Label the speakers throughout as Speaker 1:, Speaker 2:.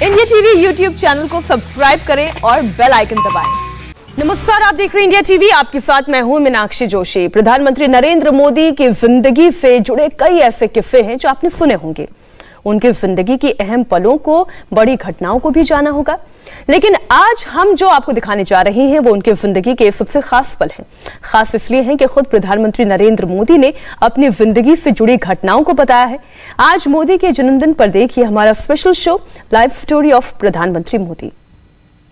Speaker 1: India TV YouTube channel को subscribe करें और बेल आइकन दबाएं। नमस्कार, आप देख रहे हैं इंडिया टीवी। आपके साथ मैं हूं मीनाक्षी जोशी। प्रधानमंत्री नरेंद्र मोदी की जिंदगी से जुड़े कई ऐसे किस्से हैं जो आपने सुने होंगे। उनकी जिंदगी की अहम पलों को, बड़ी घटनाओं को भी जाना होगा। लेकिन आज हम जो आपको दिखाने जा रहे हैं वो उनकी जिंदगी के सबसे खास पल हैं। खास इसलिए हैं कि खुद प्रधानमंत्री नरेंद्र मोदी ने अपनी जिंदगी से जुड़ी घटनाओं को बताया है। आज मोदी के जन्मदिन पर देखिए हमारा special show live story of प्रधानमंत्री मोदी।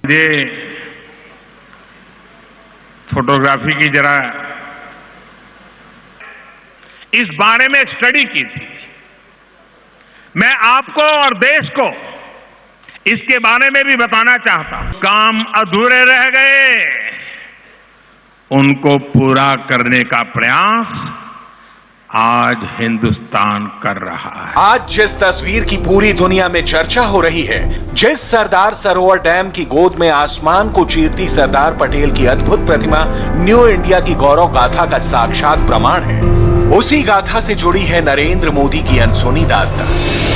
Speaker 2: ये फोटोग्राफी की जरा इस बारे में स्टडी की थी। मैं आपको और देश को इसके बारे में भी बताना चाहता हूं। काम अधूरे रह गए, उनको पूरा करने का प्रयास आज हिंदुस्तान कर रहा है।
Speaker 3: आज जिस तस्वीर की पूरी दुनिया में चर्चा हो रही है, जिस सरदार सरोवर डैम की गोद में आसमान को चीरती सरदार पटेल की अद्भुत प्रतिमा न्यू इंडिया की गौरव गाथा का साक्षात प्रमाण है, उसी गाथा से जुड़ी है नरेंद्र मोदी की अनसुनी दास्तान।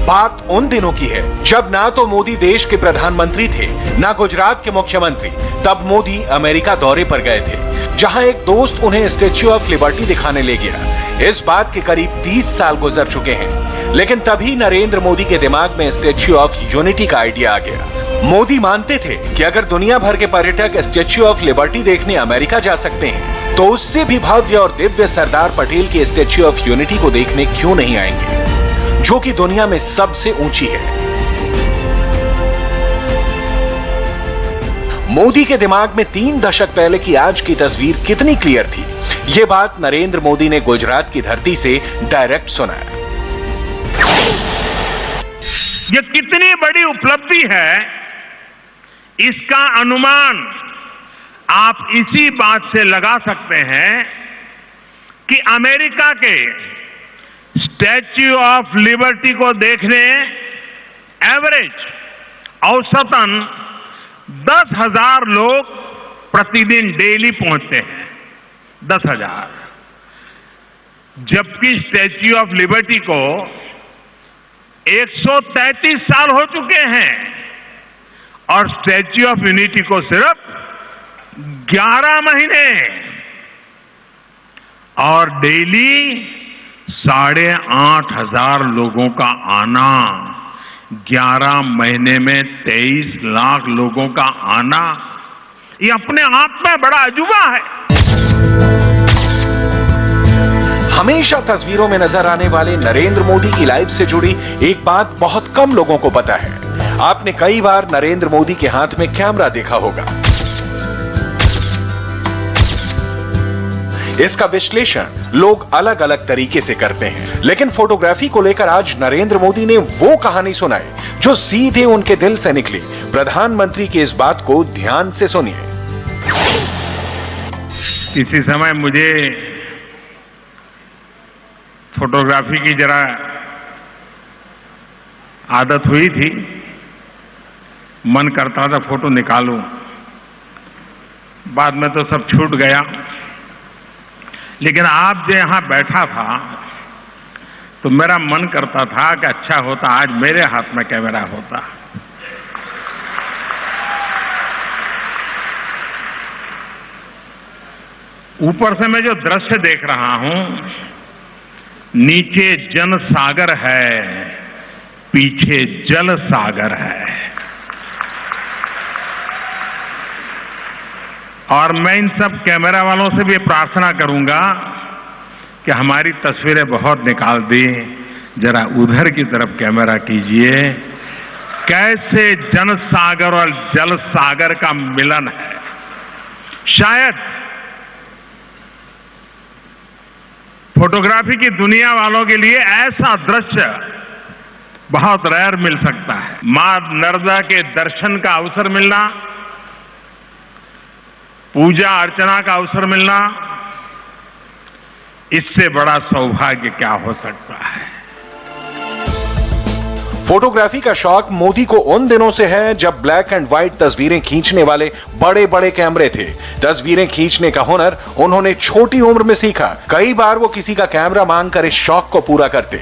Speaker 3: बात उन दिनों की है जब ना तो मोदी देश के प्रधानमंत्री थे, ना गुजरात के मुख्यमंत्री। तब मोदी अमेरिका दौरे पर गए थे, जहां एक दोस्त उन्हें स्टैच्यू ऑफ लिबर्टी दिखाने ले गया। इस बात के करीब 30 साल गुजर चुके हैं, लेकिन तभी नरेंद्र मोदी के दिमाग में स्टैच्यू ऑफ यूनिटी का आइडिया आ गया। मोदी मानते थे कि अगर दुनिया भर के पर्यटक स्टैच्यू ऑफ लिबर्टी देखने अमेरिका जा सकते हैं, तो उससे भी भव्य और दिव्य सरदार पटेल की स्टैच्यू ऑफ यूनिटी को देखने क्यों नहीं आएंगे, जो कि दुनिया में सबसे ऊंची है। मोदी के दिमाग में 3 दशक पहले की आज की तस्वीर कितनी क्लियर थी, यह बात नरेंद्र मोदी ने गुजरात की धरती से डायरेक्ट सुनाया।
Speaker 2: ये कितनी बड़ी उपलब्धि है, इसका अनुमान आप इसी बात से लगा सकते हैं कि अमेरिका के स्टैच्यू ऑफ लिबर्टी को देखने एवरेज औसतन 10,000 लोग प्रतिदिन डेली पहुंचते हैं। 10,000, जबकि स्टैच्यू ऑफ लिबर्टी को 133 साल हो चुके हैं और स्टैच्यू ऑफ यूनिटी को सिर्फ 11 महीने, और डेली 8,500 लोगों का आना, 11 महीने में 23 लाख लोगों का आना, ये अपने आप में बड़ा अजूबा है।
Speaker 3: हमेशा तस्वीरों में नजर आने वाले नरेंद्र मोदी की लाइफ से जुड़ी एक बात बहुत कम लोगों को पता है। आपने कई बार नरेंद्र मोदी के हाथ में कैमरा देखा होगा। इसका विश्लेषण लोग अलग अलग तरीके से करते हैं, लेकिन फोटोग्राफी को लेकर आज नरेंद्र मोदी ने वो कहानी सुनाई जो सीधे उनके दिल से निकली। प्रधानमंत्री की इस बात को ध्यान से सुनिए।
Speaker 2: किसी समय मुझे फोटोग्राफी की जरा आदत हुई थी, मन करता था फोटो निकालूं। बाद में तो सब छूट गया, लेकिन आप जो यहां बैठा था तो मेरा मन करता था कि अच्छा होता आज मेरे हाथ में कैमरा होता। ऊपर से मैं जो दृश्य देख रहा हूं, नीचे जन सागर है, पीछे जल सागर है, और मैं इन सब कैमरा वालों से भी प्रार्थना करूंगा कि हमारी तस्वीरें बहुत निकाल दी, जरा उधर की तरफ कैमरा कीजिए। कैसे जन सागर और जल सागर का मिलन है। शायद फोटोग्राफी की दुनिया वालों के लिए ऐसा दृश्य बहुत रेयर मिल सकता है। मां नर्मदा के दर्शन का अवसर मिलना, पूजा अर्चना का अवसर मिलना, इससे बड़ा सौभाग्य क्या हो सकता है।
Speaker 3: फोटोग्राफी का शौक मोदी को उन दिनों से है जब ब्लैक एंड व्हाइट तस्वीरें खींचने वाले बड़े बड़े कैमरे थे। तस्वीरें खींचने का हुनर उन्होंने छोटी उम्र में सीखा। कई बार वो किसी का कैमरा मांगकर इस शौक को पूरा करते।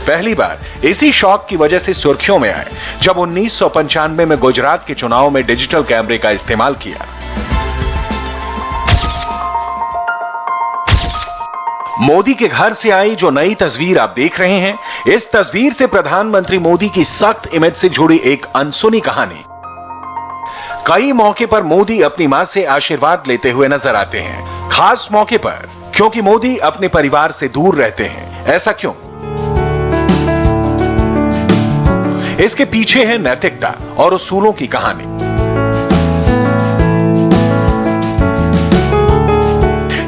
Speaker 3: पहली बार इसी शौक की वजह से सुर्खियों में आए जब 1995 में गुजरात के चुनाव में डिजिटल कैमरे का इस्तेमाल किया। मोदी के घर से आई जो नई तस्वीर आप देख रहे हैं, इस तस्वीर से प्रधानमंत्री मोदी की सख्त इमेज से जुड़ी एक अनसुनी कहानी। कई मौके पर मोदी अपनी मां से आशीर्वाद लेते हुए नजर आते हैं, खास मौके पर, क्योंकि मोदी अपने परिवार से दूर रहते हैं। ऐसा क्यों? इसके पीछे है नैतिकता और उसूलों की कहानी।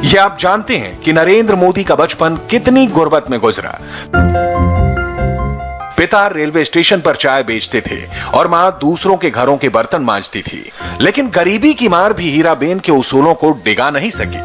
Speaker 3: यह आप जानते हैं कि नरेंद्र मोदी का बचपन कितनी गुर्बत में गुजरा। पिता रेलवे स्टेशन पर चाय बेचते थे और मां दूसरों के घरों के बर्तन मांजती थी, लेकिन गरीबी की मार भी हीराबेन के उसूलों को डिगा नहीं सकी।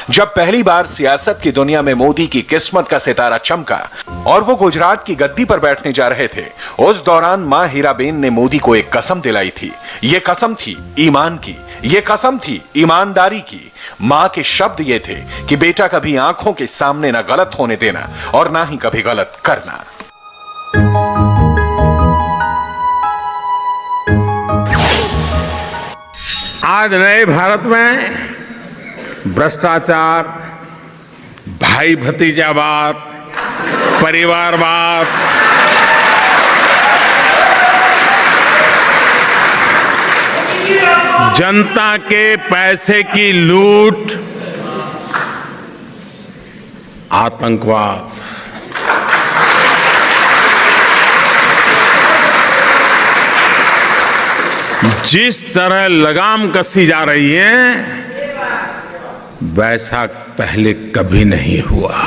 Speaker 3: जब पहली बार सियासत की दुनिया में मोदी की किस्मत का सितारा चमका और वो गुजरात की गद्दी पर बैठने जा रहे थे, उस दौरान मां हीराबेन ने मोदी को एक कसम दिलाई थी। ये कसम थी ईमान की, ये कसम थी ईमानदारी की। मां के शब्द ये थे कि बेटा कभी आंखों के सामने ना गलत होने देना और ना ही कभी गलत करना।
Speaker 2: आज नए भारत में भ्रष्टाचार, भाई भतीजावाद, परिवारवाद, जनता के पैसे की लूट, आतंकवाद, जिस तरह लगाम कसी जा रही है, वैसा पहले कभी नहीं हुआ।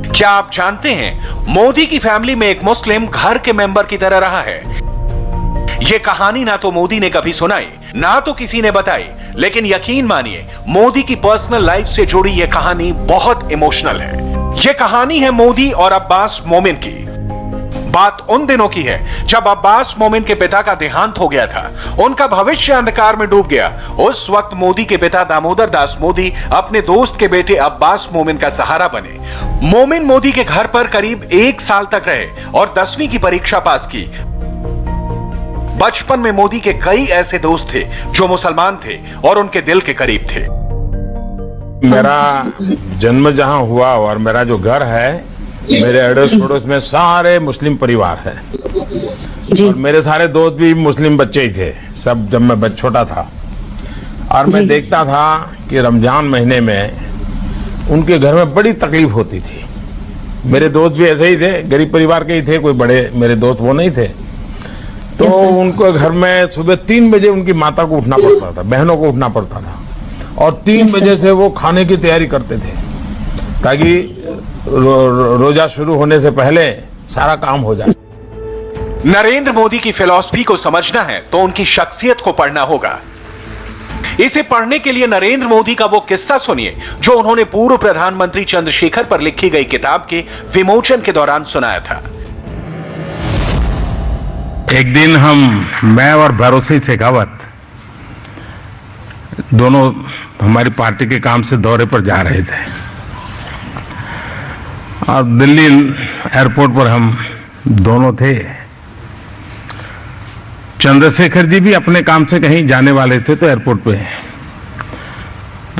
Speaker 3: क्या आप जानते हैं, मोदी की फैमिली में एक मुस्लिम घर के मेंबर की तरह रहा है। यह कहानी ना तो मोदी ने कभी सुनाई, ना तो किसी ने बताई, लेकिन यकीन मानिए मोदी की पर्सनल लाइफ से जुड़ी यह कहानी बहुत इमोशनल है। यह कहानी है मोदी और अब्बास मोमिन की। बात उन दिनों की है जब अब्बास मोमिन के पिता का देहांत हो गया था, उनका भविष्य अंधकार में डूब गया। उस वक्त मोदी के पिता दामोदर दास मोदी अपने दोस्त के बेटे अब्बास मोमिन का सहारा बने। मोमिन मोदी के घर पर करीब 1 साल तक रहे और 10वीं की परीक्षा पास की। बचपन में मोदी के कई ऐसे दोस्त थे जो मुसलमान थे और उनके दिल के करीब थे।
Speaker 2: मेरा जन्म जहां हुआ और मेरा जो घर है, मेरे अड़ोस पड़ोस में सारे मुस्लिम परिवार है जी। और मेरे सारे दोस्त भी मुस्लिम बच्चे ही थे, सब जब मैं छोटा था। और मैं देखता था कि रमजान महीने में उनके घर में बड़ी तकलीफ होती थी। मेरे दोस्त भी ऐसे ही थे, गरीब परिवार के ही थे, कोई बड़े मेरे दोस्त वो नहीं थे। तो उनको घर में सुबह 3 बजे उनकी माता को उठना पड़ता था, बहनों को उठना पड़ता था, और 3 बजे से वो खाने की तैयारी करते थे ताकि रोजा शुरू होने से पहले सारा काम हो जाए।
Speaker 3: नरेंद्र मोदी की फिलॉसफी को समझना है तो उनकी शख्सियत को पढ़ना होगा। इसे पढ़ने के लिए नरेंद्र मोदी का वो किस्सा सुनिए जो उन्होंने पूर्व प्रधानमंत्री चंद्रशेखर पर लिखी गई किताब के विमोचन के दौरान सुनाया था।
Speaker 2: एक दिन मैं और भरोसे शेखावत दोनों हमारी पार्टी के काम से दौरे पर जा रहे थे और दिल्ली एयरपोर्ट पर हम दोनों थे। चंद्रशेखर जी भी अपने काम से कहीं जाने वाले थे, तो एयरपोर्ट पे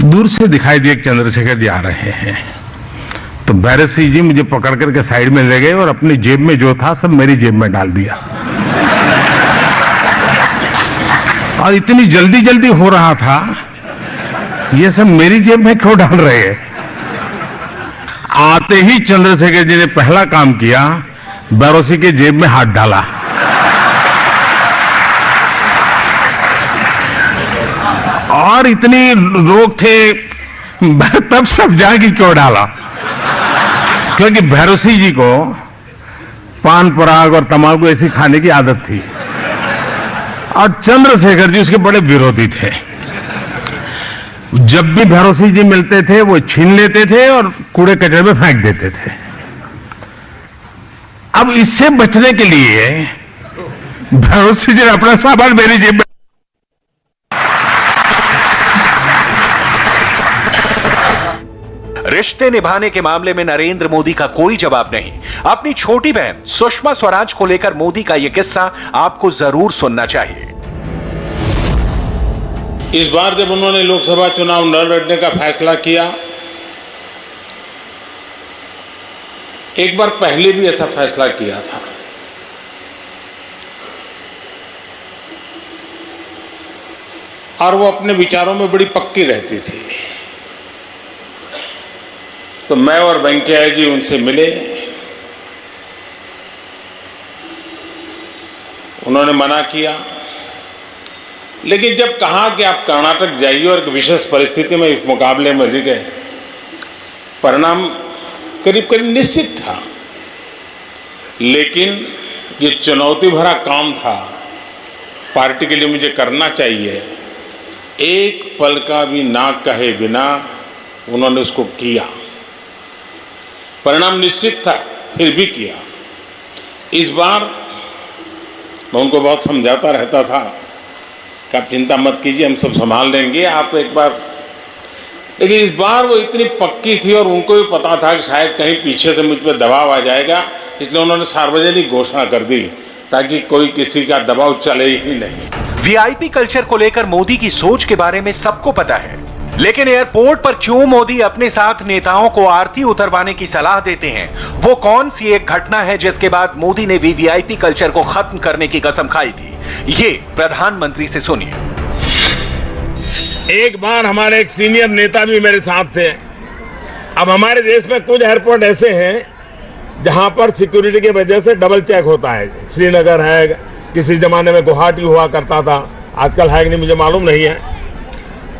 Speaker 2: दूर से दिखाई दिया कि चंद्रशेखर जी आ रहे हैं। तो भैरसी जी मुझे पकड़ करके साइड में ले गए और अपनी जेब में जो था सब मेरी जेब में डाल दिया। और इतनी जल्दी जल्दी हो रहा था, ये सब मेरी जेब में क्यों डाल रहे हैं? आते ही चंद्रशेखर जी ने पहला काम किया, भरोसी के जेब में हाथ डाला। और इतनी रोक थे, तब सब जागी क्यों डाला? क्योंकि भैरोसी जी को पान पराग और तंबाकू ऐसी खाने की आदत थी और चंद्रशेखर जी उसके बड़े विरोधी थे। जब भी भैरोसी जी मिलते थे वो छीन लेते थे और कूड़े कचरे में फेंक देते थे। अब इससे बचने के लिए भैरोसी जी ने अपना सामान मेरी जेब में।
Speaker 3: रिश्ते निभाने के मामले में नरेंद्र मोदी का कोई जवाब नहीं। अपनी छोटी बहन सुषमा स्वराज को लेकर मोदी का यह किस्सा आपको जरूर सुनना चाहिए।
Speaker 4: इस बार जब उन्होंने लोकसभा चुनाव न लड़ने का फैसला किया, एक बार पहले भी ऐसा फैसला किया था। और वो अपने विचारों में बड़ी पक्की रहती थी। तो मैं और वेंकैया जी उनसे मिले। उन्होंने मना किया, लेकिन जब कहा कि आप कर्नाटक जाइए और एक विशेष परिस्थिति में इस मुकाबले में रह गए, परिणाम करीब करीब निश्चित था। लेकिन ये चुनौती भरा काम था, पार्टी के लिए मुझे करना चाहिए। एक पल का भी ना कहे बिना उन्होंने उसको किया। परिणाम निश्चित था, फिर भी किया। इस बार मैं उनको बहुत समझाता रहता था कि आप चिंता मत कीजिए, हम सब संभाल लेंगे, आप एक बार। लेकिन इस बार वो इतनी पक्की थी और उनको भी पता था कि शायद कहीं पीछे से मुझ पर दबाव आ जाएगा, इसलिए उन्होंने सार्वजनिक घोषणा कर दी ताकि कोई किसी का दबाव चले ही नहीं।
Speaker 3: वीआईपी कल्चर को लेकर मोदी की सोच के बारे में सबको पता है, लेकिन एयरपोर्ट पर क्यों मोदी अपने साथ नेताओं को आरती उतरवाने की सलाह देते हैं? वो कौन सी एक घटना है जिसके बाद मोदी ने भी वीआईपी कल्चर को खत्म करने की कसम खाई थी? ये प्रधानमंत्री से सुनिए।
Speaker 4: एक बार हमारे एक सीनियर नेता भी मेरे साथ थे। अब हमारे देश में कुछ एयरपोर्ट ऐसे हैं जहां पर सिक्योरिटी की वजह से डबल चेक होता है। श्रीनगर है, किसी जमाने में गुवाहाटी हुआ करता था, आजकल है कि नहीं मुझे मालूम नहीं है।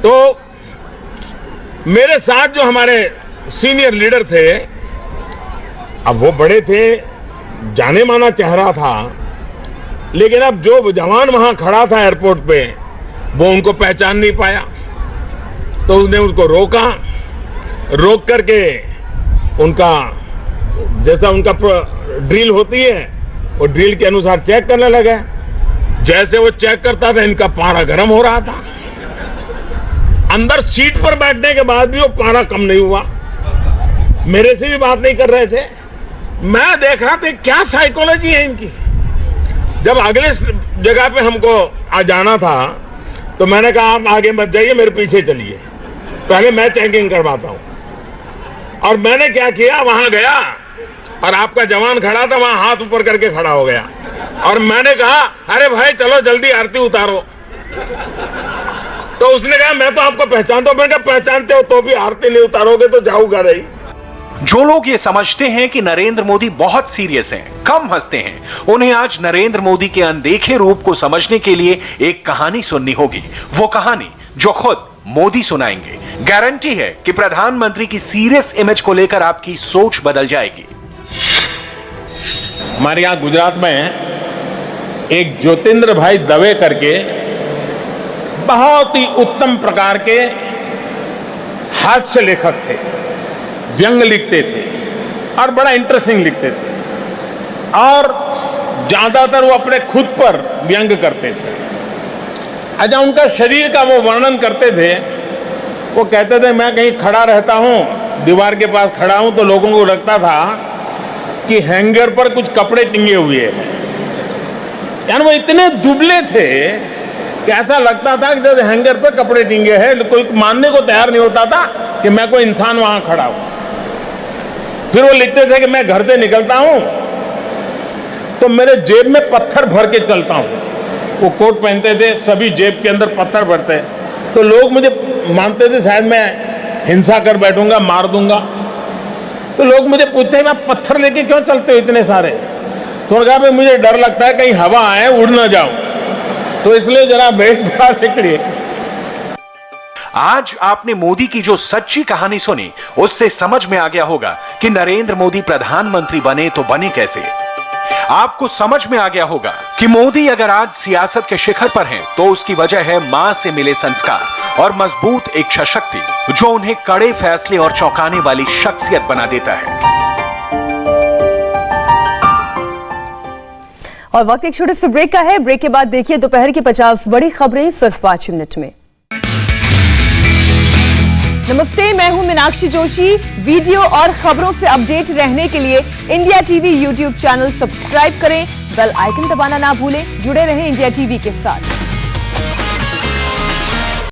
Speaker 4: तो मेरे साथ जो हमारे सीनियर लीडर थे, अब वो बड़े थे, जाने माना चेहरा था, लेकिन अब जो जवान वहां खड़ा था एयरपोर्ट पे, वो उनको पहचान नहीं पाया। तो उसने उसको रोका, रोक करके उनका जैसा उनका ड्रिल होती है वो ड्रिल के अनुसार चेक करने लगे। जैसे वो चेक करता था, इनका पारा गर्म हो रहा था। अंदर सीट पर बैठने के बाद भी वो पारा कम नहीं हुआ। मेरे से भी बात नहीं कर रहे थे। मैं देख रहा था क्या साइकोलॉजी है इनकी। जब अगले जगह पे हमको आ जाना था तो मैंने कहा आप आगे मत जाइए, मेरे पीछे चलिए, पहले मैं चेकिंग करवाता हूं। और मैंने क्या किया, वहां गया और आपका जवान खड़ा था, वहां हाथ ऊपर करके खड़ा हो गया और मैंने कहा अरे भाई चलो जल्दी आरती उतारो। तो उसने कहा मैं तो आपको पहचानता हूं। मैंने कहा पहचानते हो तो भी आरती नहीं उतारोगे तो जाऊंगा नहीं।
Speaker 3: जो लोग ये समझते हैं कि नरेंद्र मोदी बहुत सीरियस हैं, कम हंसते हैं, उन्हें आज नरेंद्र मोदी के अनदेखे रूप को समझने के लिए एक कहानी सुननी होगी। वो कहानी जो खुद मोदी सुनाएंगे। गारंटी है कि प्रधानमंत्री की सीरियस इमेज को लेकर आपकी सोच बदल जाएगी।
Speaker 4: हमारे यहां गुजरात में एक ज्योतिंद्र भाई दवे करके बहुत ही उत्तम प्रकार के हास्य लेखक थे, व्यंग लिखते थे और बड़ा इंटरेस्टिंग लिखते थे और ज्यादातर वो अपने खुद पर व्यंग करते थे। अच्छा, उनका शरीर का वो वर्णन करते थे। वो कहते थे मैं कहीं खड़ा रहता हूं, दीवार के पास खड़ा हूं, तो लोगों को लगता था कि हैंगर पर कुछ कपड़े टिंगे हुए हैं। यानी वो इतने दुबले थे कि ऐसा लगता था कि जैसे हैंगर पर कपड़े टिंगे हैं। कोई मानने को तैयार नहीं होता था कि मैं कोई इंसान वहां खड़ा हूं। फिर वो लिखते थे कि मैं घर से निकलता हूं तो मेरे जेब में पत्थर भर के चलता हूं। वो कोट पहनते थे, सभी जेब के अंदर पत्थर भरते, तो लोग मुझे मानते थे शायद मैं हिंसा कर बैठूंगा, मार दूंगा। तो लोग मुझे पूछते हैं आप पत्थर लेके क्यों चलते हो इतने सारे? तो कहा भाई मुझे डर लगता है कहीं हवा आए उड़ ना जाऊं, तो इसलिए जरा वेट बढ़ाने के लिए।
Speaker 3: आज आपने मोदी की जो सच्ची कहानी सुनी, उससे समझ में आ गया होगा कि नरेंद्र मोदी प्रधानमंत्री बने तो बने कैसे। आपको समझ में आ गया होगा कि मोदी अगर आज सियासत के शिखर पर हैं, तो उसकी वजह है मां से मिले संस्कार और मजबूत इच्छा शक्ति, जो उन्हें कड़े फैसले और चौंकाने वाली शख्सियत बना देता है।
Speaker 1: और वक्त एक छोटे से ब्रेक का है। ब्रेक के बाद देखिए दोपहर की 50 बड़ी खबरें सिर्फ 5 मिनट में। नमस्ते, मैं हूं मीनाक्षी जोशी। वीडियो और खबरों से अपडेट रहने के लिए India TV YouTube channel subscribe करें, बेल आइकन दबाना ना भूलें। जुड़े रहें इंडिया टीवी के साथ।